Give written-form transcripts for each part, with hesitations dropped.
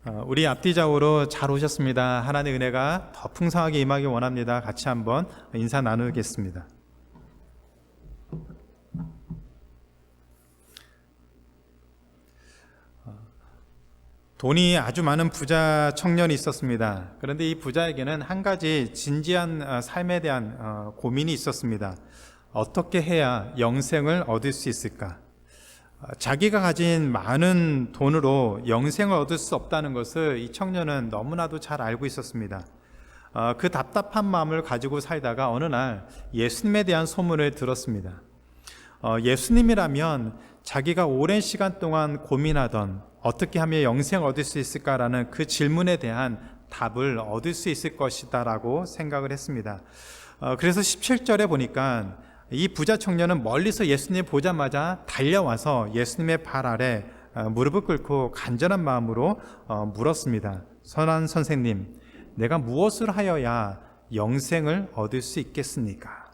우리 앞뒤 좌우로 잘 오셨습니다. 하나님의 은혜가 더 풍성하게 임하기 원합니다. 같이 한번 인사 나누겠습니다. 돈이 아주 많은 부자 청년이 있었습니다. 그런데 이 부자에게는 한 가지 진지한 삶에 대한 고민이 있었습니다. 어떻게 해야 영생을 얻을 수 있을까? 자기가 가진 많은 돈으로 영생을 얻을 수 없다는 것을 이 청년은 너무나도 잘 알고 있었습니다. 그 답답한 마음을 가지고 살다가 어느 날 예수님에 대한 소문을 들었습니다. 예수님이라면 자기가 오랜 시간 동안 고민하던 어떻게 하면 영생을 얻을 수 있을까라는 그 질문에 대한 답을 얻을 수 있을 것이다 라고 생각을 했습니다. 그래서 17절에 보니까 이 부자 청년은 멀리서 예수님 보자마자 달려와서 예수님의 발 아래 무릎을 꿇고 간절한 마음으로 물었습니다. 선한 선생님, 내가 무엇을 하여야 영생을 얻을 수 있겠습니까?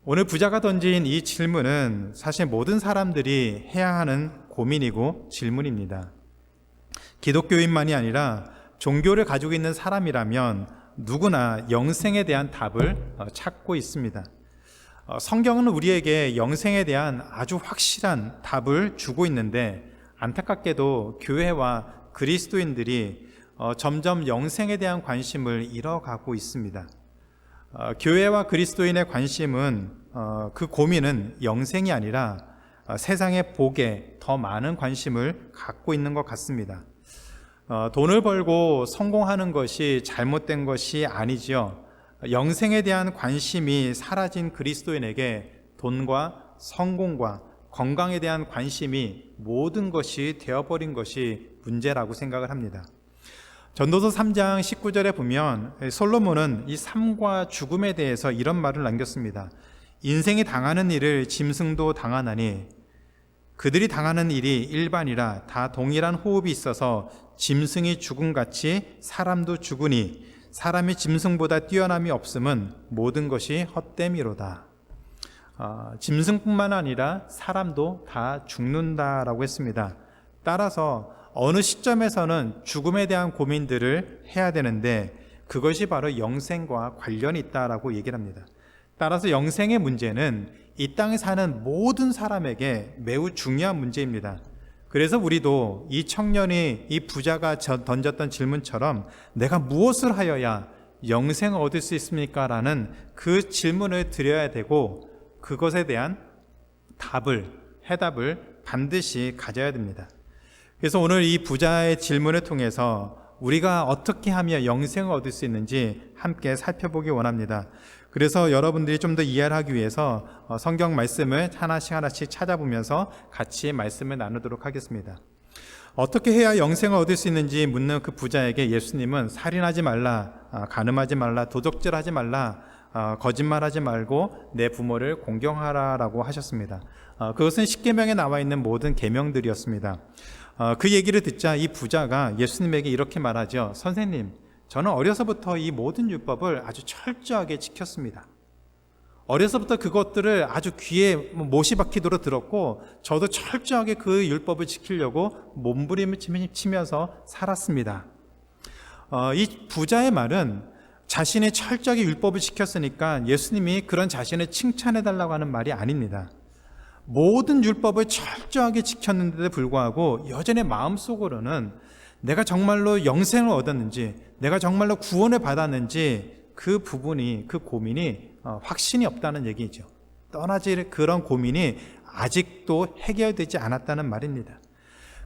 오늘 부자가 던진 이 질문은 사실 모든 사람들이 해야 하는 고민이고 질문입니다. 기독교인만이 아니라 종교를 가지고 있는 사람이라면 누구나 영생에 대한 답을 찾고 있습니다. 성경은 우리에게 영생에 대한 아주 확실한 답을 주고 있는데 안타깝게도 교회와 그리스도인들이 점점 영생에 대한 관심을 잃어가고 있습니다. 교회와 그리스도인의 관심은 그 고민은 영생이 아니라 세상의 복에 더 많은 관심을 갖고 있는 것 같습니다. 돈을 벌고 성공하는 것이 잘못된 것이 아니지요. 영생에 대한 관심이 사라진 그리스도인에게 돈과 성공과 건강에 대한 관심이 모든 것이 되어버린 것이 문제라고 생각을 합니다. 전도서 3장 19절에 보면 솔로몬은 이 삶과 죽음에 대해서 이런 말을 남겼습니다. 인생이 당하는 일을 짐승도 당하나니 그들이 당하는 일이 일반이라 다 동일한 호흡이 있어서 짐승이 죽음같이 사람도 죽으니 사람이 짐승보다 뛰어남이 없음은 모든 것이 헛됨이로다. 짐승뿐만 아니라 사람도 다 죽는다라고 했습니다. 따라서 어느 시점에서는 죽음에 대한 고민들을 해야 되는데 그것이 바로 영생과 관련이 있다라고 얘기를 합니다. 따라서 영생의 문제는 이 땅에 사는 모든 사람에게 매우 중요한 문제입니다. 그래서 우리도 이 청년이 이 부자가 던졌던 질문처럼 내가 무엇을 하여야 영생을 얻을 수 있습니까? 라는 그 질문을 드려야 되고 그것에 대한 해답을 반드시 가져야 됩니다. 그래서 오늘 이 부자의 질문을 통해서 우리가 어떻게 하면 영생을 얻을 수 있는지 함께 살펴보기 원합니다. 그래서 여러분들이 좀 더 이해를 하기 위해서 성경 말씀을 하나씩 찾아보면서 같이 말씀을 나누도록 하겠습니다. 어떻게 해야 영생을 얻을 수 있는지 묻는 그 부자에게 예수님은 살인하지 말라, 간음하지 말라, 도적질하지 말라, 거짓말하지 말고 내 부모를 공경하라라고 하셨습니다. 그것은 십계명에 나와 있는 모든 계명들이었습니다. 그 얘기를 듣자 이 부자가 예수님에게 이렇게 말하죠. 선생님, 저는 어려서부터 이 모든 율법을 아주 철저하게 지켰습니다. 어려서부터 그것들을 아주 귀에 못이 박히도록 들었고 저도 철저하게 그 율법을 지키려고 몸부림을 치면서 살았습니다. 이 부자의 말은 자신이 철저하게 율법을 지켰으니까 예수님이 그런 자신을 칭찬해달라고 하는 말이 아닙니다. 모든 율법을 철저하게 지켰는데도 불구하고 여전히 마음속으로는 내가 정말로 영생을 얻었는지 내가 정말로 구원을 받았는지 그 부분이 그 고민이 확신이 없다는 얘기죠. 떠나지 그런 고민이 아직도 해결되지 않았다는 말입니다.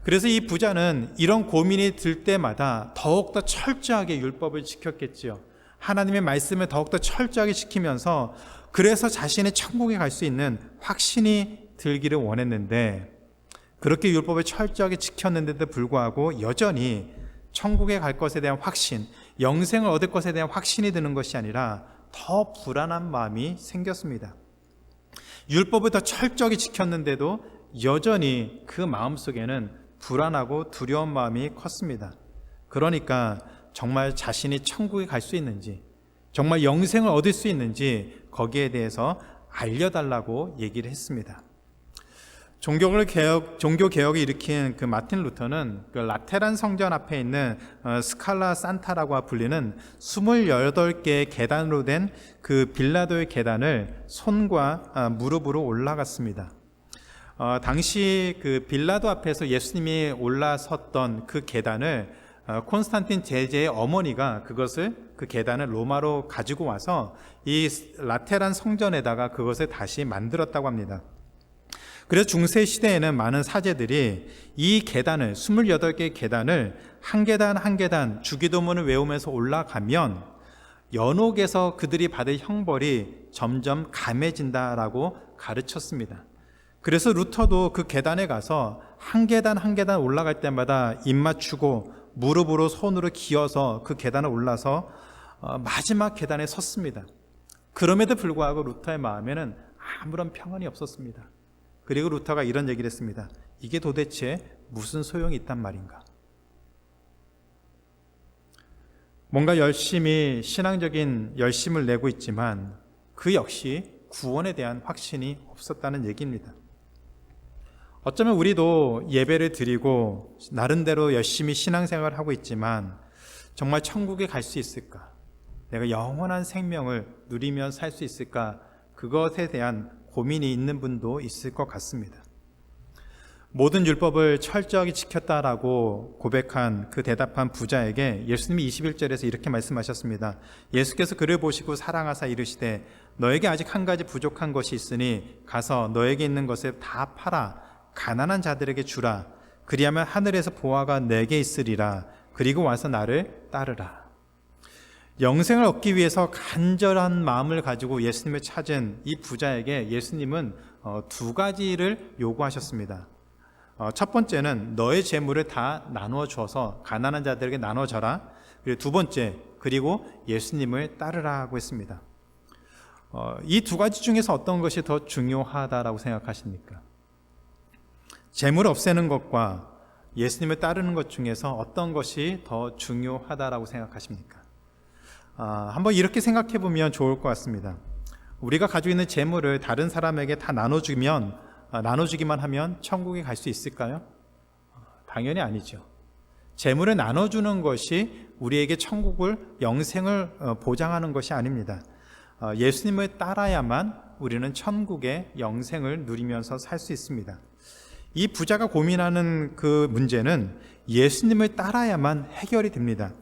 그래서 이 부자는 이런 고민이 들 때마다 더욱더 철저하게 율법을 지켰겠지요. 하나님의 말씀을 더욱더 철저하게 지키면서 그래서 자신의 천국에 갈 수 있는 확신이 들기를 원했는데 그렇게 율법을 철저하게 지켰는데도 불구하고 여전히 천국에 갈 것에 대한 확신, 영생을 얻을 것에 대한 확신이 드는 것이 아니라 더 불안한 마음이 생겼습니다. 율법을 더 철저하게 지켰는데도 여전히 그 마음속에는 불안하고 두려운 마음이 컸습니다. 그러니까 정말 자신이 천국에 갈 수 있는지, 정말 영생을 얻을 수 있는지 거기에 대해서 알려달라고 얘기를 했습니다. 종교 개혁을 일으킨 그 마틴 루터는 그 라테란 성전 앞에 있는 스칼라 산타라고 불리는 28개의 계단으로 된 그 빌라도의 계단을 손과 무릎으로 올라갔습니다. 당시 그 빌라도 앞에서 예수님이 올라섰던 그 계단을 콘스탄틴 제제의 어머니가 그 계단을 로마로 가지고 와서 이 라테란 성전에다가 그것을 다시 만들었다고 합니다. 그래서 중세 시대에는 많은 사제들이 이 계단을 28개의 계단을 한 계단 한 계단 주기도문을 외우면서 올라가면 연옥에서 그들이 받을 형벌이 점점 감해진다라고 가르쳤습니다. 그래서 루터도 그 계단에 가서 한 계단 한 계단 올라갈 때마다 입 맞추고 무릎으로 손으로 기어서 그 계단을 올라서 마지막 계단에 섰습니다. 그럼에도 불구하고 루터의 마음에는 아무런 평안이 없었습니다. 그리고 루터가 이런 얘기를 했습니다. 이게 도대체 무슨 소용이 있단 말인가? 뭔가 열심히 신앙적인 열심을 내고 있지만 그 역시 구원에 대한 확신이 없었다는 얘기입니다. 어쩌면 우리도 예배를 드리고 나름대로 열심히 신앙생활을 하고 있지만 정말 천국에 갈 수 있을까? 내가 영원한 생명을 누리며 살 수 있을까? 그것에 대한 고민이 있는 분도 있을 것 같습니다. 모든 율법을 철저하게 지켰다라고 고백한 그 대답한 부자에게 예수님이 21절에서 이렇게 말씀하셨습니다. 예수께서 그를 보시고 사랑하사 이르시되 너에게 아직 한 가지 부족한 것이 있으니 가서 너에게 있는 것을 다 팔아 가난한 자들에게 주라. 그리하면 하늘에서 보화가 내게 있으리라. 그리고 와서 나를 따르라. 영생을 얻기 위해서 간절한 마음을 가지고 예수님을 찾은 이 부자에게 예수님은 두 가지를 요구하셨습니다. 첫 번째는 너의 재물을 다 나누어 주어서 가난한 자들에게 나눠줘라. 그리고 두 번째, 그리고 예수님을 따르라고 했습니다. 이 두 가지 중에서 어떤 것이 더 중요하다라고 생각하십니까? 재물을 없애는 것과 예수님을 따르는 것 중에서 어떤 것이 더 중요하다라고 생각하십니까? 한번 이렇게 생각해 보면 좋을 것 같습니다. 우리가 가지고 있는 재물을 다른 사람에게 다 나눠주기만 하면 천국에 갈 수 있을까요? 당연히 아니죠. 재물을 나눠주는 것이 우리에게 천국을, 영생을 보장하는 것이 아닙니다. 예수님을 따라야만 우리는 천국의 영생을 누리면서 살 수 있습니다. 이 부자가 고민하는 그 문제는 예수님을 따라야만 해결이 됩니다.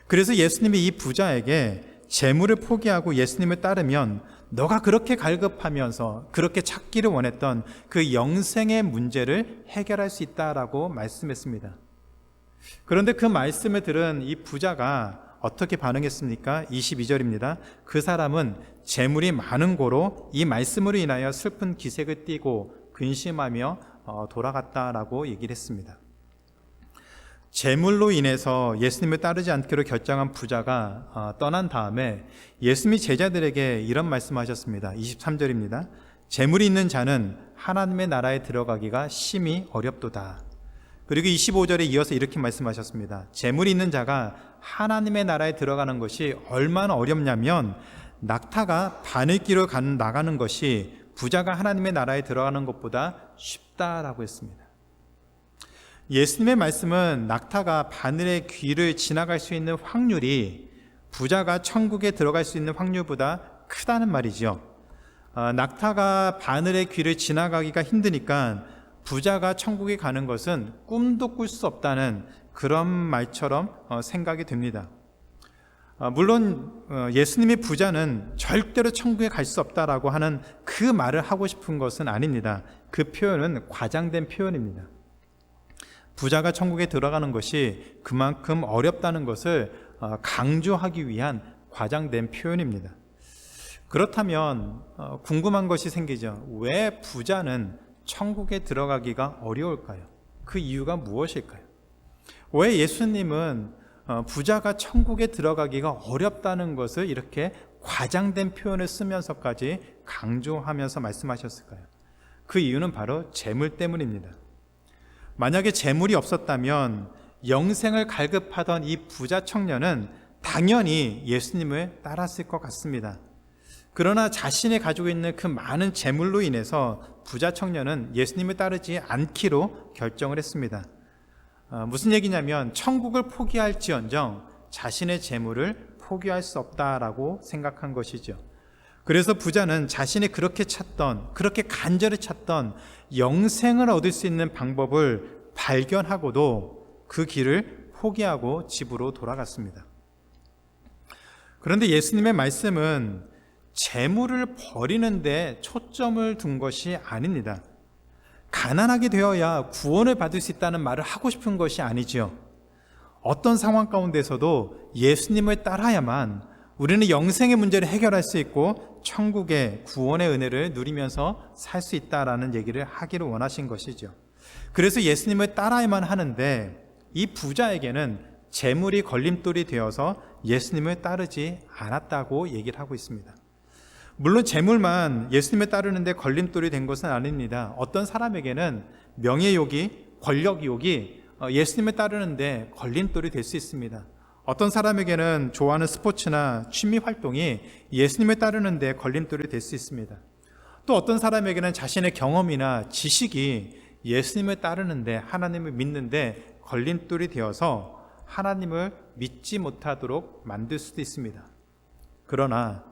그래서 예수님이 이 부자에게 재물을 포기하고 예수님을 따르면 너가 그렇게 갈급하면서 그렇게 찾기를 원했던 그 영생의 문제를 해결할 수 있다라고 말씀했습니다. 그런데 그 말씀을 들은 이 부자가 어떻게 반응했습니까? 22절입니다. 그 사람은 재물이 많은 고로 이 말씀으로 인하여 슬픈 기색을 띠고 근심하며 돌아갔다라고 얘기를 했습니다. 재물로 인해서 예수님을 따르지 않기로 결정한 부자가 떠난 다음에 예수님이 제자들에게 이런 말씀하셨습니다. 23절입니다. 재물이 있는 자는 하나님의 나라에 들어가기가 심히 어렵도다. 그리고 25절에 이어서 이렇게 말씀하셨습니다. 재물이 있는 자가 하나님의 나라에 들어가는 것이 얼마나 어렵냐면 낙타가 바늘길로 나가는 것이 부자가 하나님의 나라에 들어가는 것보다 쉽다라고 했습니다. 예수님의 말씀은 낙타가 바늘의 귀를 지나갈 수 있는 확률이 부자가 천국에 들어갈 수 있는 확률보다 크다는 말이죠. 낙타가 바늘의 귀를 지나가기가 힘드니까 부자가 천국에 가는 것은 꿈도 꿀 수 없다는 그런 말처럼 생각이 됩니다. 물론 예수님의 부자는 절대로 천국에 갈 수 없다라고 하는 그 말을 하고 싶은 것은 아닙니다. 그 표현은 과장된 표현입니다. 부자가 천국에 들어가는 것이 그만큼 어렵다는 것을 강조하기 위한 과장된 표현입니다. 그렇다면 궁금한 것이 생기죠. 왜 부자는 천국에 들어가기가 어려울까요? 그 이유가 무엇일까요? 왜 예수님은 부자가 천국에 들어가기가 어렵다는 것을 이렇게 과장된 표현을 쓰면서까지 강조하면서 말씀하셨을까요? 그 이유는 바로 재물 때문입니다. 만약에 재물이 없었다면 영생을 갈급하던 이 부자 청년은 당연히 예수님을 따랐을 것 같습니다. 그러나 자신이 가지고 있는 그 많은 재물로 인해서 부자 청년은 예수님을 따르지 않기로 결정을 했습니다. 무슨 얘기냐면 천국을 포기할지언정 자신의 재물을 포기할 수 없다라고 생각한 것이죠. 그래서 부자는 자신이 그렇게 간절히 찾던 영생을 얻을 수 있는 방법을 발견하고도 그 길을 포기하고 집으로 돌아갔습니다. 그런데 예수님의 말씀은 재물을 버리는 데 초점을 둔 것이 아닙니다. 가난하게 되어야 구원을 받을 수 있다는 말을 하고 싶은 것이 아니지요. 어떤 상황 가운데서도 예수님을 따라야만 우리는 영생의 문제를 해결할 수 있고 천국의 구원의 은혜를 누리면서 살 수 있다라는 얘기를 하기를 원하신 것이죠. 그래서 예수님을 따라야만 하는데 이 부자에게는 재물이 걸림돌이 되어서 예수님을 따르지 않았다고 얘기를 하고 있습니다. 물론 재물만 예수님을 따르는데 걸림돌이 된 것은 아닙니다. 어떤 사람에게는 명예욕이, 권력욕이 예수님을 따르는데 걸림돌이 될 수 있습니다. 어떤 사람에게는 좋아하는 스포츠나 취미 활동이 예수님을 따르는데 걸림돌이 될 수 있습니다. 또 어떤 사람에게는 자신의 경험이나 지식이 예수님을 따르는데, 하나님을 믿는데 걸림돌이 되어서 하나님을 믿지 못하도록 만들 수도 있습니다. 그러나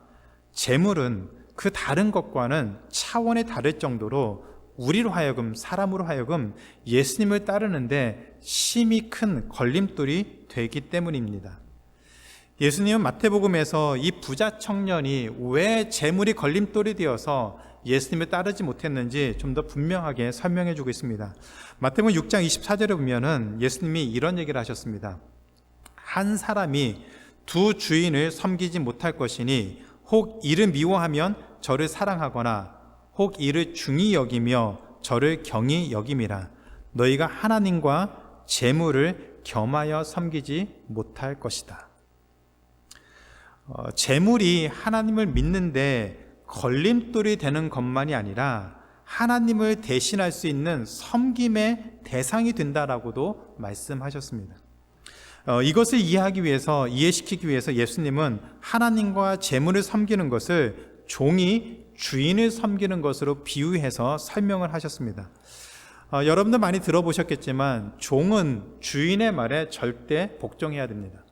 재물은 그 다른 것과는 차원이 다를 정도로 우리로 하여금, 사람으로 하여금 예수님을 따르는데 심히 큰 걸림돌이 되기 때문입니다. 예수님은 마태복음에서 이 부자 청년이 왜 재물이 걸림돌이 되어서 예수님을 따르지 못했는지 좀 더 분명하게 설명해 주고 있습니다. 마태복음 6장 24절에 보면은 예수님이 이런 얘기를 하셨습니다. 한 사람이 두 주인을 섬기지 못할 것이니 혹 이를 미워하면 저를 사랑하거나 혹 이를 중히 여기며 저를 경히 여김이라. 너희가 하나님과 재물을 겸하여 섬기지 못할 것이다. 재물이 하나님을 믿는데 걸림돌이 되는 것만이 아니라 하나님을 대신할 수 있는 섬김의 대상이 된다라고도 말씀하셨습니다. 이것을 이해시키기 위해서 예수님은 하나님과 재물을 섬기는 것을 종이 주인을 섬기는 것으로 비유해서 설명을 하셨습니다. 여러분들 많이 들어보셨겠지만 종은 주인의 말에 절대 복종해야 됩니다.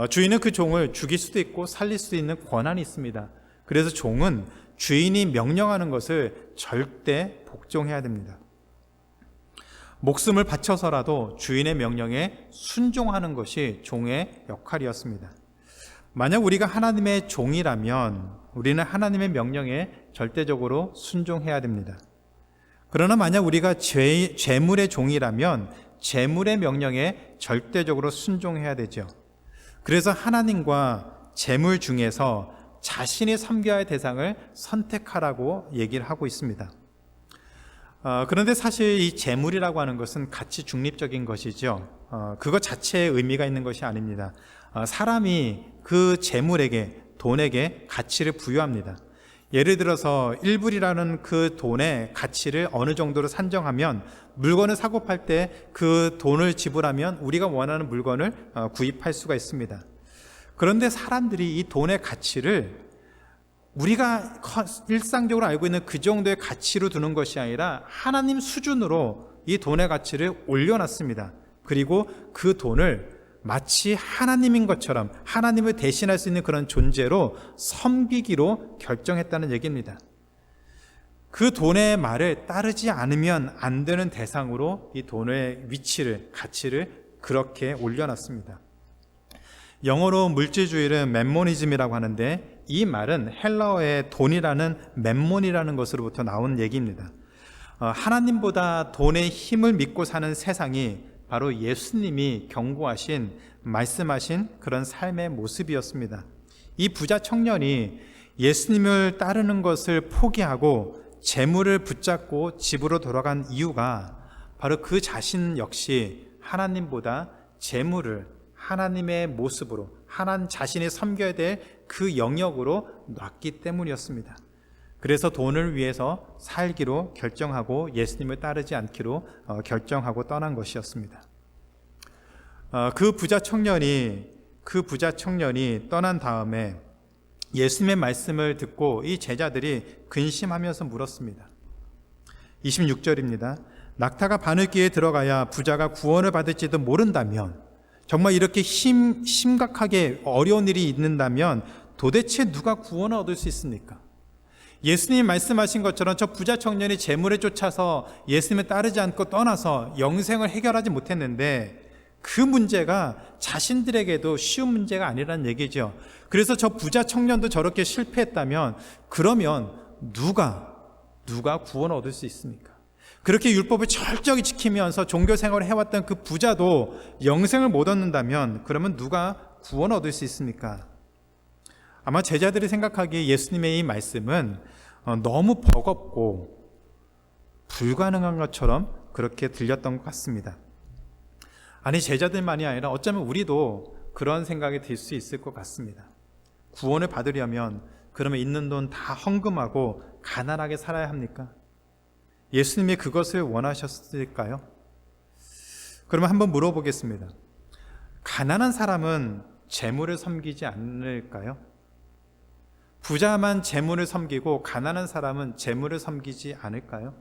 주인은 그 종을 죽일 수도 있고 살릴 수도 있는 권한이 있습니다. 그래서 종은 주인이 명령하는 것을 절대 복종해야 됩니다. 목숨을 바쳐서라도 주인의 명령에 순종하는 것이 종의 역할이었습니다. 만약 우리가 하나님의 종이라면 우리는 하나님의 명령에 절대적으로 순종해야 됩니다. 그러나 만약 우리가 재물의 종이라면 재물의 명령에 절대적으로 순종해야 되죠. 그래서 하나님과 재물 중에서 자신이 섬겨야 할 대상을 선택하라고 얘기를 하고 있습니다. 그런데 사실 이 재물이라고 하는 것은 가치 중립적인 것이죠. 그것 자체에 의미가 있는 것이 아닙니다. 사람이 그 재물에게, 돈에게 가치를 부여합니다. 예를 들어서 1불이라는 그 돈의 가치를 어느 정도로 산정하면 물건을 사고 팔 때 그 돈을 지불하면 우리가 원하는 물건을 구입할 수가 있습니다. 그런데 사람들이 이 돈의 가치를 우리가 일상적으로 알고 있는 그 정도의 가치로 두는 것이 아니라 하나님 수준으로 이 돈의 가치를 올려놨습니다. 그리고 그 돈을 마치 하나님인 것처럼 하나님을 대신할 수 있는 그런 존재로 섬기기로 결정했다는 얘기입니다. 그 돈의 말을 따르지 않으면 안 되는 대상으로 이 돈의 위치를, 가치를 그렇게 올려놨습니다. 영어로 물질주의를 memmonism이라고 하는데 이 말은 헬라어의 돈이라는 멤몬이라는 것으로부터 나온 얘기입니다. 하나님보다 돈의 힘을 믿고 사는 세상이 바로 예수님이 경고하신, 말씀하신 그런 삶의 모습이었습니다. 이 부자 청년이 예수님을 따르는 것을 포기하고 재물을 붙잡고 집으로 돌아간 이유가 바로 그 자신 역시 하나님보다 재물을 하나님의 모습으로, 하나님 자신이 섬겨야 될 그 영역으로 놨기 때문이었습니다. 그래서 돈을 위해서 살기로 결정하고 예수님을 따르지 않기로 결정하고 떠난 것이었습니다. 그 부자 청년이 떠난 다음에 예수님의 말씀을 듣고 이 제자들이 근심하면서 물었습니다. 26절입니다. 낙타가 바늘귀에 들어가야 부자가 구원을 받을지도 모른다면, 정말 이렇게 심각하게 어려운 일이 있는다면 도대체 누가 구원을 얻을 수 있습니까? 예수님이 말씀하신 것처럼 저 부자 청년이 재물에 쫓아서 예수님을 따르지 않고 떠나서 영생을 해결하지 못했는데, 그 문제가 자신들에게도 쉬운 문제가 아니라는 얘기죠. 그래서 저 부자 청년도 저렇게 실패했다면 그러면 누가 구원을 얻을 수 있습니까? 그렇게 율법을 철저히 지키면서 종교 생활을 해왔던 그 부자도 영생을 못 얻는다면 그러면 누가 구원을 얻을 수 있습니까? 아마 제자들이 생각하기에 예수님의 이 말씀은 너무 버겁고 불가능한 것처럼 그렇게 들렸던 것 같습니다. 아니, 제자들만이 아니라 어쩌면 우리도 그런 생각이 들 수 있을 것 같습니다. 구원을 받으려면 그러면 있는 돈 다 헌금하고 가난하게 살아야 합니까? 예수님이 그것을 원하셨을까요? 그러면 한번 물어보겠습니다. 가난한 사람은 재물을 섬기지 않을까요? 부자만 재물을 섬기고 가난한 사람은 재물을 섬기지 않을까요?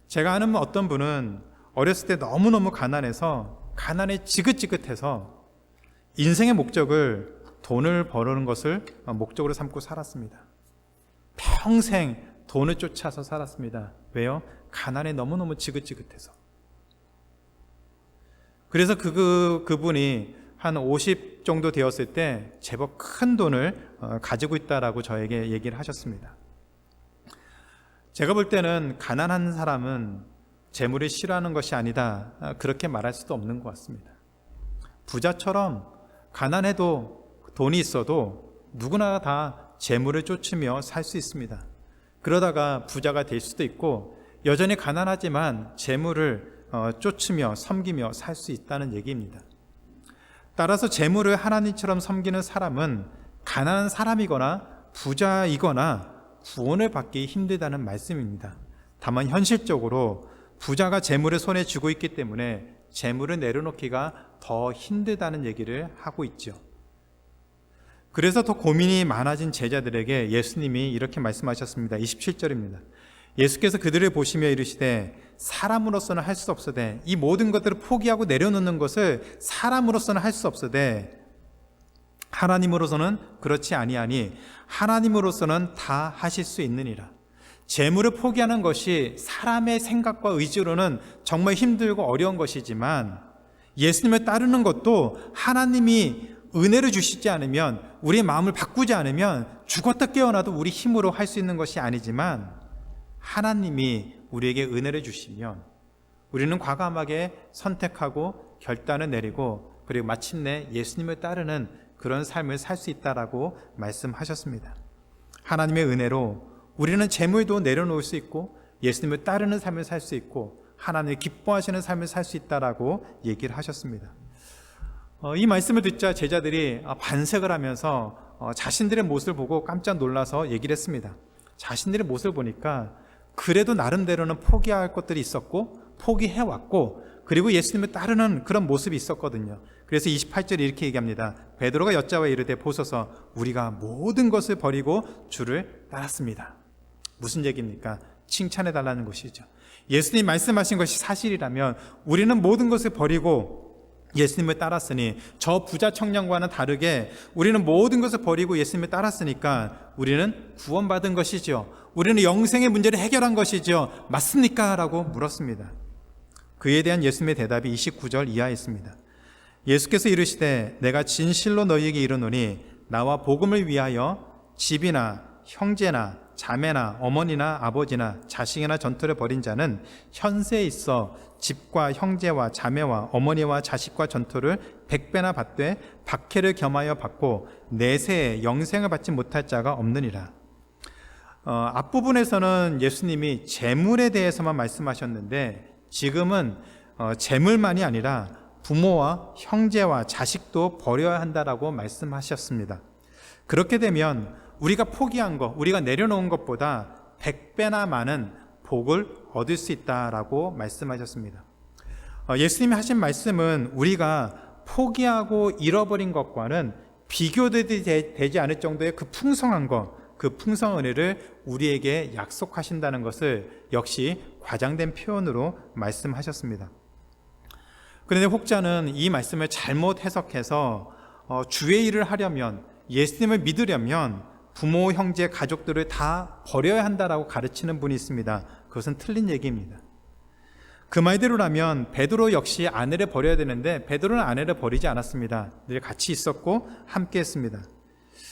제가 아는 어떤 분은 어렸을 때 너무너무 가난해 지긋지긋해서 인생의 목적을 돈을 버는 것을 목적으로 삼고 살았습니다. 평생 돈을 쫓아서 살았습니다. 왜요? 가난에 너무너무 지긋지긋해서. 그래서 그분이 한 50 정도 되었을 때 제법 큰 돈을 가지고 있다라고 저에게 얘기를 하셨습니다. 제가 볼 때는 가난한 사람은 재물을 싫어하는 것이 아니다, 그렇게 말할 수도 없는 것 같습니다. 부자처럼 가난해도 돈이 있어도 누구나 다 재물을 쫓으며 살 수 있습니다. 그러다가 부자가 될 수도 있고 여전히 가난하지만 재물을 쫓으며 섬기며 살 수 있다는 얘기입니다. 따라서 재물을 하나님처럼 섬기는 사람은 가난한 사람이거나 부자이거나 구원을 받기 힘들다는 말씀입니다. 다만 현실적으로 부자가 재물을 손에 쥐고 있기 때문에 재물을 내려놓기가 더 힘들다는 얘기를 하고 있죠. 그래서 더 고민이 많아진 제자들에게 예수님이 이렇게 말씀하셨습니다. 27절입니다. 예수께서 그들을 보시며 이르시되 사람으로서는 할 수 없으되, 이 모든 것들을 포기하고 내려놓는 것을 사람으로서는 할 수 없으되 하나님으로서는 그렇지 아니하니 하나님으로서는 다 하실 수 있느니라. 재물을 포기하는 것이 사람의 생각과 의지로는 정말 힘들고 어려운 것이지만, 예수님을 따르는 것도 하나님이 은혜를 주시지 않으면, 우리의 마음을 바꾸지 않으면 죽었다 깨어나도 우리 힘으로 할 수 있는 것이 아니지만, 하나님이 우리에게 은혜를 주시면 우리는 과감하게 선택하고 결단을 내리고 그리고 마침내 예수님을 따르는 그런 삶을 살 수 있다라고 말씀하셨습니다. 하나님의 은혜로 우리는 재물도 내려놓을 수 있고 예수님을 따르는 삶을 살 수 있고 하나님을 기뻐하시는 삶을 살 수 있다라고 얘기를 하셨습니다. 이 말씀을 듣자 제자들이 반색을 하면서 자신들의 모습을 보고 깜짝 놀라서 얘기를 했습니다. 자신들의 모습을 보니까 그래도 나름대로는 포기할 것들이 있었고 포기해왔고 그리고 예수님을 따르는 그런 모습이 있었거든요. 그래서 28절에 이렇게 얘기합니다. 베드로가 여짜와 이르되 보소서 우리가 모든 것을 버리고 주를 따랐습니다. 무슨 얘기입니까? 칭찬해 달라는 것이죠. 예수님 말씀하신 것이 사실이라면 우리는 모든 것을 버리고 예수님을 따랐으니, 저 부자 청년과는 다르게 우리는 모든 것을 버리고 예수님을 따랐으니까 우리는 구원받은 것이죠. 우리는 영생의 문제를 해결한 것이죠. 맞습니까? 라고 물었습니다. 그에 대한 예수님의 대답이 29절 이하에 있습니다. 예수께서 이르시되 내가 진실로 너희에게 이르노니 나와 복음을 위하여 집이나 형제나 자매나 어머니나 아버지나 자식이나 전토를 벌인 자는 현세에 있어 집과 형제와 자매와 어머니와 자식과 전토를 100배나 받되 박해를 겸하여 받고 내세에 영생을 받지 못할 자가 없느니라. 앞부분에서는 예수님이 재물에 대해서만 말씀하셨는데 지금은 재물만이 아니라 부모와 형제와 자식도 버려야 한다라고 말씀하셨습니다. 그렇게 되면 우리가 포기한 것, 우리가 내려놓은 것보다 100배나 많은 복을 얻을 수 있다라고 말씀하셨습니다. 예수님이 하신 말씀은 우리가 포기하고 잃어버린 것과는 비교되지 않을 정도의 그 풍성한 것, 그 풍성한 은혜를 우리에게 약속하신다는 것을 역시 과장된 표현으로 말씀하셨습니다. 그런데 혹자는 이 말씀을 잘못 해석해서 주의 일을 하려면, 예수님을 믿으려면 부모, 형제, 가족들을 다 버려야 한다라고 가르치는 분이 있습니다. 그것은 틀린 얘기입니다. 그 말대로라면 베드로 역시 아내를 버려야 되는데 베드로는 아내를 버리지 않았습니다. 늘 같이 있었고 함께 했습니다.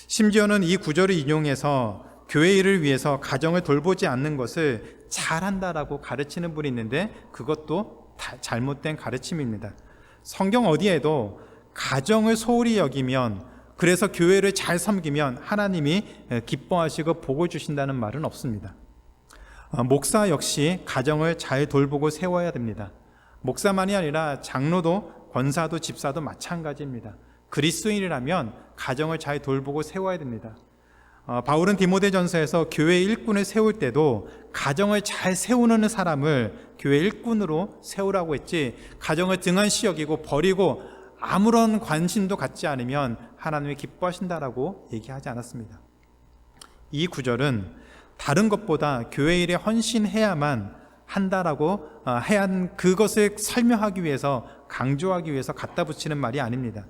심지어는 이 구절을 인용해서 교회 일을 위해서 가정을 돌보지 않는 것을 잘한다라고 가르치는 분이 있는데 그것도 잘못된 가르침입니다. 성경 어디에도 가정을 소홀히 여기면, 그래서 교회를 잘 섬기면 하나님이 기뻐하시고 복을 주신다는 말은 없습니다. 목사 역시 가정을 잘 돌보고 세워야 됩니다. 목사만이 아니라 장로도, 권사도, 집사도 마찬가지입니다. 그리스도인이라면 가정을 잘 돌보고 세워야 됩니다. 바울은 디모데전서에서 교회 일꾼을 세울 때도 가정을 잘 세우는 사람을 교회 일꾼으로 세우라고 했지, 가정을 등한시 여기고 버리고 아무런 관심도 갖지 않으면 하나님이 기뻐하신다라고 얘기하지 않았습니다. 이 구절은 다른 것보다 교회 일에 헌신해야만 한다라고 해야 그것을 설명하기 위해서, 강조하기 위해서 갖다 붙이는 말이 아닙니다.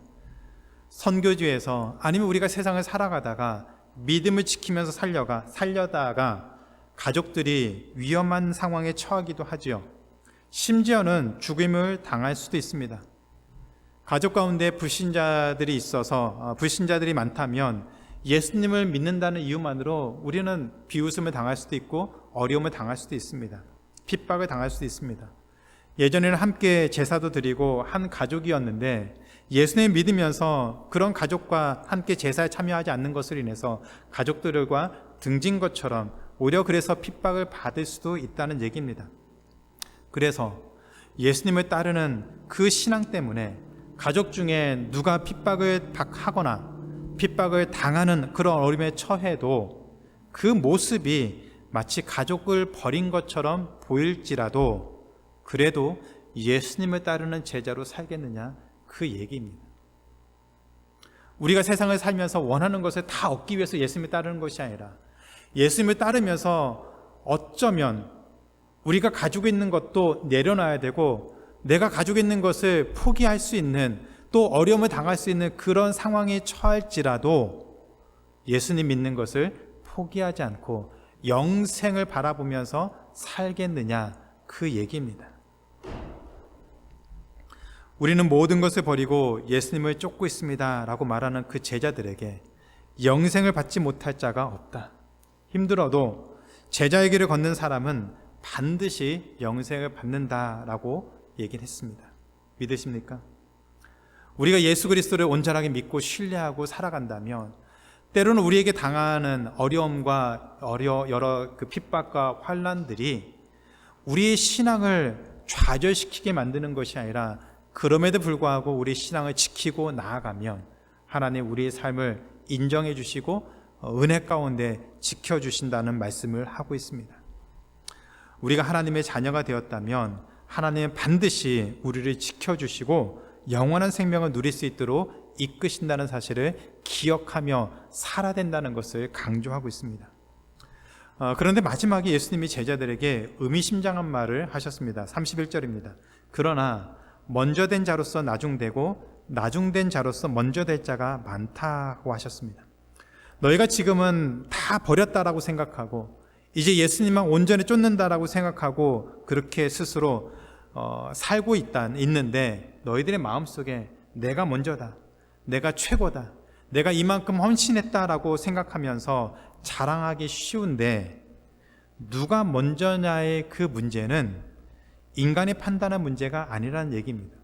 선교지에서, 아니면 우리가 세상을 살아가다가 믿음을 지키면서 살려다가 가족들이 위험한 상황에 처하기도 하지요. 심지어는 죽임을 당할 수도 있습니다. 가족 가운데 불신자들이 있어서, 불신자들이 많다면 예수님을 믿는다는 이유만으로 우리는 비웃음을 당할 수도 있고 어려움을 당할 수도 있습니다. 핍박을 당할 수도 있습니다. 예전에는 함께 제사도 드리고 한 가족이었는데 예수님을 믿으면서 그런 가족과 함께 제사에 참여하지 않는 것을 인해서 가족들과 등진 것처럼 오히려 그래서 핍박을 받을 수도 있다는 얘기입니다. 그래서 예수님을 따르는 그 신앙 때문에 가족 중에 누가 핍박을 하거나 핍박을 당하는 그런 어려움에 처해도 그 모습이 마치 가족을 버린 것처럼 보일지라도 그래도 예수님을 따르는 제자로 살겠느냐, 그 얘기입니다. 우리가 세상을 살면서 원하는 것을 다 얻기 위해서 예수님을 따르는 것이 아니라 예수님을 따르면서 어쩌면 우리가 가지고 있는 것도 내려놔야 되고 내가 가지고 있는 것을 포기할 수 있는, 또 어려움을 당할 수 있는 그런 상황에 처할지라도 예수님 믿는 것을 포기하지 않고 영생을 바라보면서 살겠느냐, 그 얘기입니다. 우리는 모든 것을 버리고 예수님을 쫓고 있습니다 라고 말하는 그 제자들에게 영생을 받지 못할 자가 없다. 힘들어도 제자의 길을 걷는 사람은 반드시 영생을 받는다라고 얘기를 했습니다. 믿으십니까? 우리가 예수 그리스도를 온전하게 믿고 신뢰하고 살아간다면 때로는 우리에게 당하는 어려움과 여러 그 핍박과 환난들이 우리의 신앙을 좌절시키게 만드는 것이 아니라 그럼에도 불구하고 우리 신앙을 지키고 나아가면 하나님 우리의 삶을 인정해 주시고 은혜 가운데 지켜주신다는 말씀을 하고 있습니다. 우리가 하나님의 자녀가 되었다면 하나님은 반드시 우리를 지켜주시고 영원한 생명을 누릴 수 있도록 이끄신다는 사실을 기억하며 살아야 된다는 것을 강조하고 있습니다. 그런데 마지막에 예수님이 제자들에게 의미심장한 말을 하셨습니다. 31절입니다. 그러나 먼저 된 자로서 나중되고 나중된 자로서 먼저 될 자가 많다고 하셨습니다. 너희가 지금은 다 버렸다라고 생각하고 이제 예수님만 온전히 쫓는다라고 생각하고 그렇게 스스로 살고 있는데 너희들의 마음속에 내가 먼저다, 내가 최고다, 내가 이만큼 헌신했다라고 생각하면서 자랑하기 쉬운데 누가 먼저냐의 그 문제는 인간이 판단한 문제가 아니라는 얘기입니다.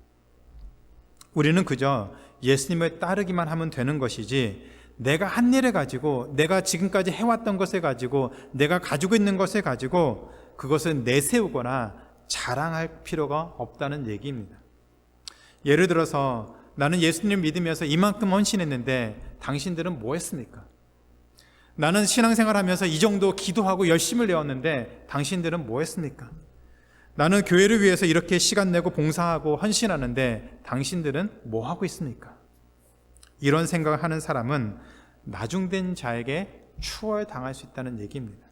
우리는 그저 예수님을 따르기만 하면 되는 것이지 내가 한 일을 가지고, 내가 지금까지 해왔던 것을 가지고, 내가 가지고 있는 것을 가지고 그것을 내세우거나 자랑할 필요가 없다는 얘기입니다. 예를 들어서 나는 예수님을 믿으면서 이만큼 헌신했는데 당신들은 뭐 했습니까? 나는 신앙생활하면서 이 정도 기도하고 열심을 내었는데 당신들은 뭐 했습니까? 나는 교회를 위해서 이렇게 시간 내고 봉사하고 헌신하는데 당신들은 뭐 하고 있습니까? 이런 생각을 하는 사람은 나중된 자에게 추월 당할 수 있다는 얘기입니다.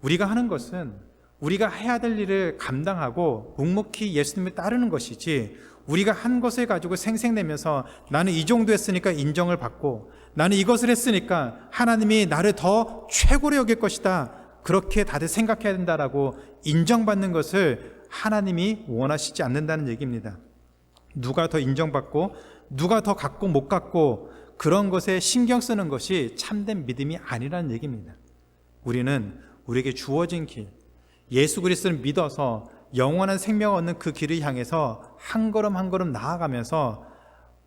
우리가 하는 것은 우리가 해야 될 일을 감당하고 묵묵히 예수님을 따르는 것이지, 우리가 한 것을 가지고 생색내면서 나는 이 정도 했으니까 인정을 받고, 나는 이것을 했으니까 하나님이 나를 더 최고로 여길 것이다, 그렇게 다들 생각해야 된다라고 인정받는 것을 하나님이 원하시지 않는다는 얘기입니다. 누가 더 인정받고 누가 더 갖고 못 갖고 그런 것에 신경 쓰는 것이 참된 믿음이 아니라는 얘기입니다. 우리는 우리에게 주어진 길, 예수 그리스도를 믿어서 영원한 생명을 얻는 그 길을 향해서 한 걸음 한 걸음 나아가면서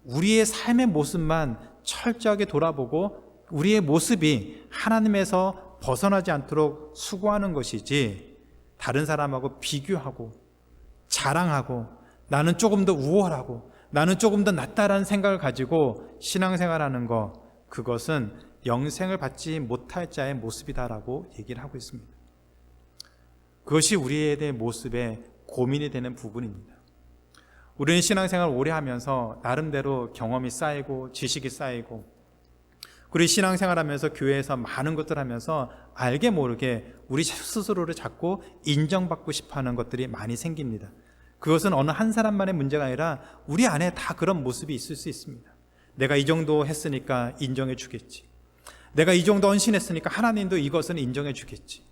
우리의 삶의 모습만 철저하게 돌아보고 우리의 모습이 하나님에서 벗어나지 않도록 수고하는 것이지, 다른 사람하고 비교하고 자랑하고 나는 조금 더 우월하고 나는 조금 더 낫다라는 생각을 가지고 신앙생활하는 것, 그것은 영생을 받지 못할 자의 모습이다라고 얘기를 하고 있습니다. 그것이 우리에 대한 모습에 고민이 되는 부분입니다. 우리는 신앙생활 오래 하면서 나름대로 경험이 쌓이고 지식이 쌓이고, 그리고 신앙생활하면서 교회에서 많은 것들 하면서 알게 모르게 우리 스스로를 자꾸 인정받고 싶어하는 것들이 많이 생깁니다. 그것은 어느 한 사람만의 문제가 아니라 우리 안에 다 그런 모습이 있을 수 있습니다. 내가 이 정도 했으니까 인정해 주겠지, 내가 이 정도 헌신했으니까 하나님도 이것은 인정해 주겠지,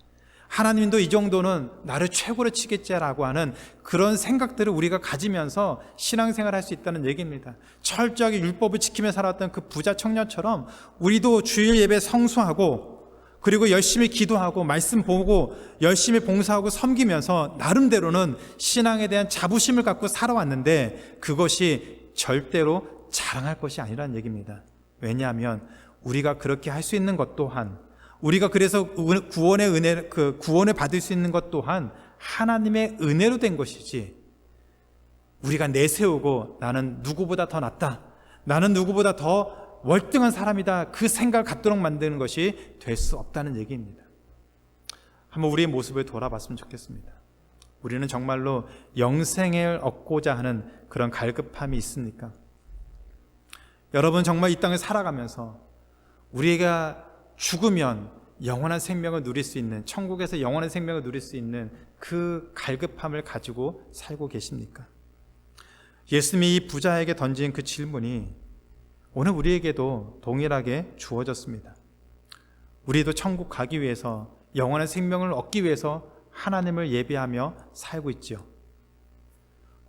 하나님도 이 정도는 나를 최고로 치겠지라고 하는 그런 생각들을 우리가 가지면서 신앙생활을 할 수 있다는 얘기입니다. 철저하게 율법을 지키며 살았던 그 부자 청년처럼 우리도 주일 예배 성수하고, 그리고 열심히 기도하고 말씀 보고 열심히 봉사하고 섬기면서 나름대로는 신앙에 대한 자부심을 갖고 살아왔는데, 그것이 절대로 자랑할 것이 아니라는 얘기입니다. 왜냐하면 우리가 그렇게 할 수 있는 것 또한, 우리가 그래서 구원의 은혜, 구원을 받을 수 있는 것 또한 하나님의 은혜로 된 것이지, 우리가 내세우고 나는 누구보다 더 낫다, 나는 누구보다 더 월등한 사람이다, 그 생각을 갖도록 만드는 것이 될 수 없다는 얘기입니다. 한번 우리의 모습을 돌아봤으면 좋겠습니다. 우리는 정말로 영생을 얻고자 하는 그런 갈급함이 있습니까? 여러분, 정말 이 땅을 살아가면서 우리가 죽으면 영원한 생명을 누릴 수 있는, 천국에서 영원한 생명을 누릴 수 있는 그 갈급함을 가지고 살고 계십니까? 예수님이 이 부자에게 던진 그 질문이 오늘 우리에게도 동일하게 주어졌습니다. 우리도 천국 가기 위해서, 영원한 생명을 얻기 위해서 하나님을 예배하며 살고 있죠.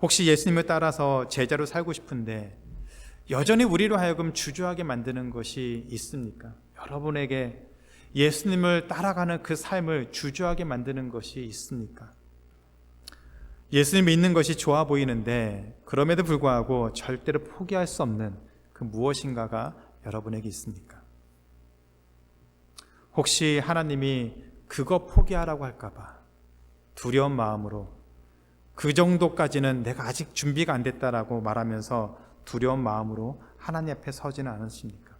혹시 예수님을 따라서 제자로 살고 싶은데 여전히 우리로 하여금 주저하게 만드는 것이 있습니까? 여러분에게 예수님을 따라가는 그 삶을 주저하게 만드는 것이 있습니까? 예수님 믿는 것이 좋아 보이는데 그럼에도 불구하고 절대로 포기할 수 없는 그 무엇인가가 여러분에게 있습니까? 혹시 하나님이 그거 포기하라고 할까봐 두려운 마음으로, 그 정도까지는 내가 아직 준비가 안 됐다라고 말하면서 두려운 마음으로 하나님 앞에 서지는 않으십니까?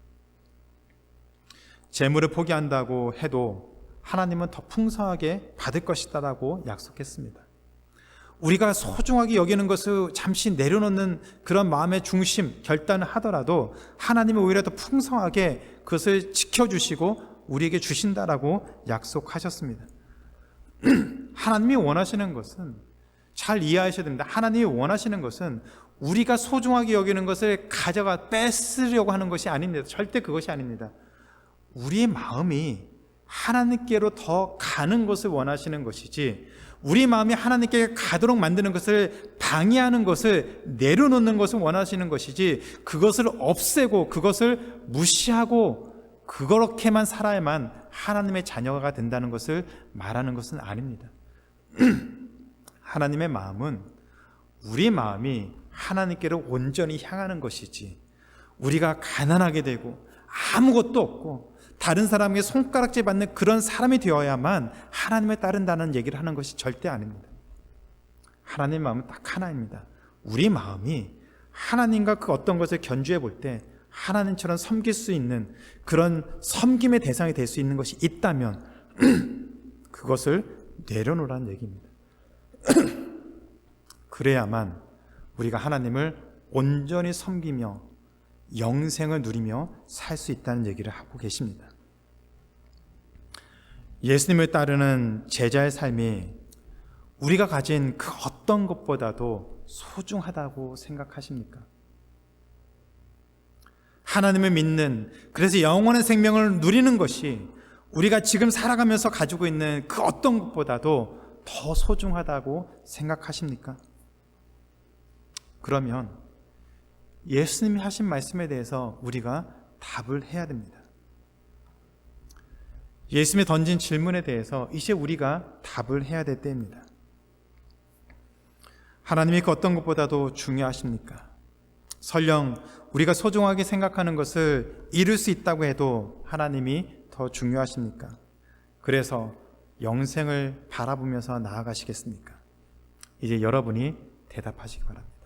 재물을 포기한다고 해도 하나님은 더 풍성하게 받을 것이다라고 약속했습니다. 우리가 소중하게 여기는 것을 잠시 내려놓는 그런 마음의 중심, 결단을 하더라도 하나님은 오히려 더 풍성하게 그것을 지켜주시고 우리에게 주신다라고 약속하셨습니다. 하나님이 원하시는 것은, 잘 이해하셔야 됩니다. 하나님이 원하시는 것은 우리가 소중하게 여기는 것을 가져가 뺏으려고 하는 것이 아닙니다. 절대 그것이 아닙니다. 우리의 마음이 하나님께로 더 가는 것을 원하시는 것이지, 우리 마음이 하나님께 가도록 만드는 것을 방해하는 것을 내려놓는 것을 원하시는 것이지, 그것을 없애고 그것을 무시하고 그렇게만 살아야만 하나님의 자녀가 된다는 것을 말하는 것은 아닙니다. 하나님의 마음은 우리 마음이 하나님께로 온전히 향하는 것이지, 우리가 가난하게 되고 아무것도 없고 다른 사람에게 손가락질 받는 그런 사람이 되어야만 하나님을 따른다는 얘기를 하는 것이 절대 아닙니다. 하나님의 마음은 딱 하나입니다. 우리 마음이 하나님과 그 어떤 것을 견주해 볼 때 하나님처럼 섬길 수 있는 그런 섬김의 대상이 될 수 있는 것이 있다면 그것을 내려놓으라는 얘기입니다. 그래야만 우리가 하나님을 온전히 섬기며 영생을 누리며 살 수 있다는 얘기를 하고 계십니다. 예수님을 따르는 제자의 삶이 우리가 가진 그 어떤 것보다도 소중하다고 생각하십니까? 하나님을 믿는, 그래서 영원한 생명을 누리는 것이 우리가 지금 살아가면서 가지고 있는 그 어떤 것보다도 더 소중하다고 생각하십니까? 그러면 예수님이 하신 말씀에 대해서 우리가 답을 해야 됩니다. 예수님이 던진 질문에 대해서 이제 우리가 답을 해야 될 때입니다. 하나님이 그 어떤 것보다도 중요하십니까? 설령 우리가 소중하게 생각하는 것을 이룰 수 있다고 해도 하나님이 더 중요하십니까? 그래서 영생을 바라보면서 나아가시겠습니까? 이제 여러분이 대답하시기 바랍니다.